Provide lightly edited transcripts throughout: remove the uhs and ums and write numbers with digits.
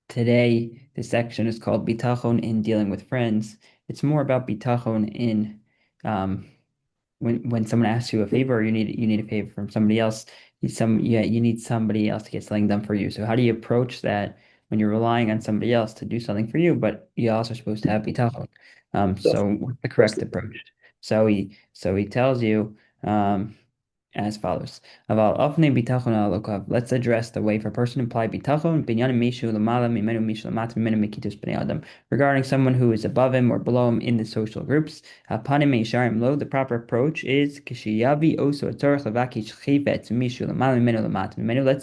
Today, this section is called Bitachon in Dealing with Friends. It's more about Bitachon in um, when someone asks you a favor or you need a favor from somebody else. You need somebody else to get something done for you. So how do you approach that when you're relying on somebody else to do something for you, but you're also supposed to have Bitachon? That's So what's the that's correct approach? So he tells you as follows. Let's address the way for person implied bitachon regarding someone who is above him or below him in the social groups. The proper approach is let's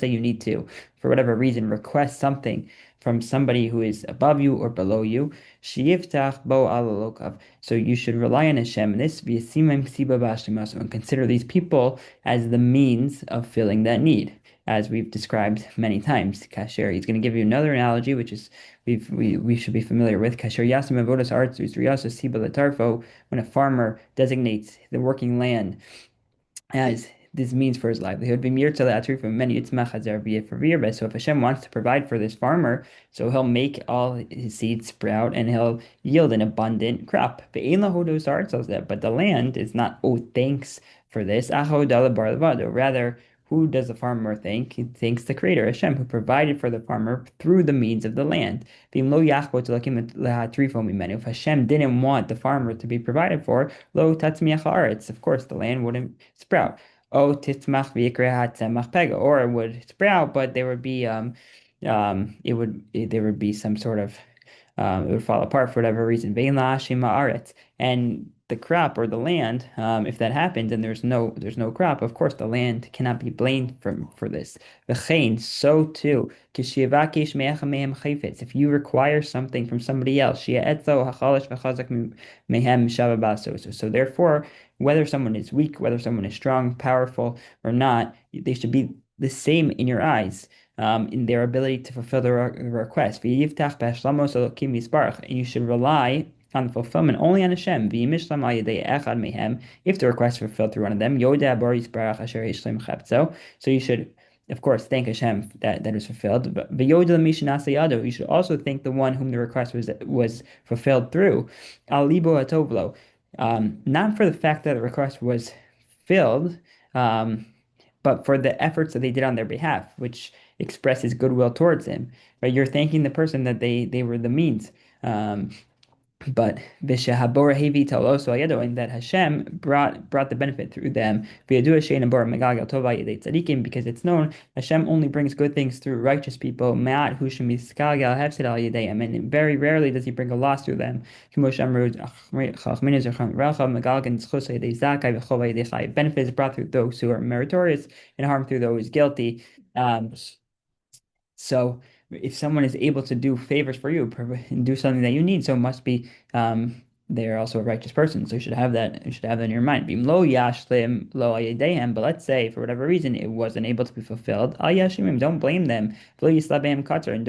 say you need to, for whatever reason, request something from somebody who is above you or below you. So you should rely on Hashem in this and consider these people as the means of filling that need, as we've described many times. Kasher, he's going to give you another analogy, which is we should be familiar with. Kasher yasim avodas artzus riyasa siba latarfo, when a farmer designates the working land as this means for his livelihood. So if Hashem wants to provide for this farmer, so he'll make all his seeds sprout and he'll yield an abundant crop. But the land is not, oh, thanks for this. Rather, who does the farmer thank? He thanks the Creator, Hashem, who provided for the farmer through the means of the land. If Hashem didn't want the farmer to be provided for, of course, the land wouldn't sprout. Oh, titzmach v'yikra hatzemach pega, or it would sprout, but there would be some sort of it would fall apart for whatever reason. Vein la'ashim haaretz, and the crop or the land, if that happens and there's no crop, of course the land cannot be blamed for this. V'chein, so too, kishivakish me'echem mehem chayfetz, if you require something from somebody else, shia etzo hachalish v'chazak mehem shavabaso. So therefore, whether someone is weak, whether someone is strong, powerful, or not, they should be the same in your eyes in their ability to fulfill the request. And you should rely on the fulfillment only on Hashem. If the request is fulfilled through one of them, so you should, of course, thank Hashem that is fulfilled. But you should also thank the one whom the request was fulfilled through. Not for the fact that the request was filled, um, but for the efforts that they did on their behalf, which expresses goodwill towards him. Right? You're thanking the person that they were the means. Um, but Vishahabora Hevi also and that Hashem brought the benefit through them. Because it's known Hashem only brings good things through righteous people. And very rarely does he bring a loss through them. Benefit is brought through those who are meritorious and harm through those guilty. Um, so if someone is able to do favors for you and do something that you need, so it must be they're also a righteous person. So you should have that. You should have that in your mind. Bim lo yashlim lo ayedehem. But let's say for whatever reason it wasn't able to be fulfilled. Al yashimim. Don't blame them. Lo yislabem katzar. And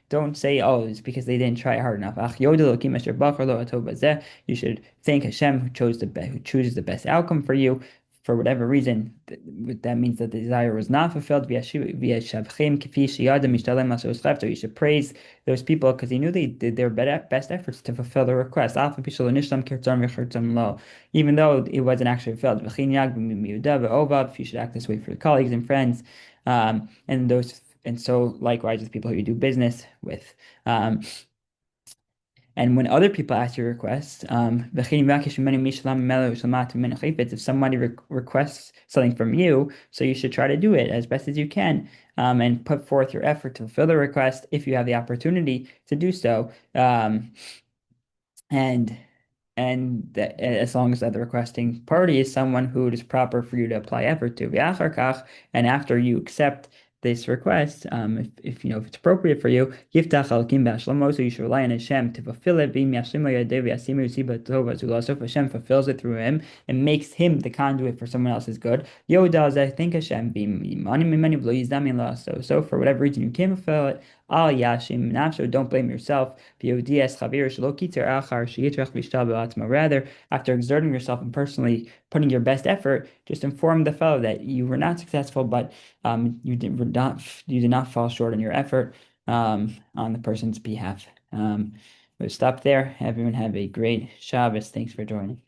don't say, oh, it's because they didn't try hard enough. Ach yodel lokim asher bachar lo atov bazeh. You should thank Hashem who chooses the best outcome for you. For whatever reason, that means that the desire was not fulfilled. So you should praise those people because he knew they did their best efforts to fulfill the request. Even though it wasn't actually fulfilled. You should act this way for your colleagues and friends. And so likewise with people who you do business with. And when other people ask your requests, if somebody requests something from you, so you should try to do it as best as you can, and put forth your effort to fulfill the request if you have the opportunity to do so. And as long as the requesting party is someone who it is proper for you to apply effort to. And after you accept this request, if you know if it's appropriate for you, so you should rely on Hashem to fulfill it. So if Hashem fulfills it through him and makes him the conduit for someone else's good, I think Hashem so for whatever reason you can't fulfill it, al yashim nafsho, don't blame yourself. Rather, after exerting yourself and personally putting your best effort, just inform the fellow that you were not successful, but you did not fall short in your effort. on the person's behalf. We'll stop there. Everyone have a great Shabbos. Thanks for joining.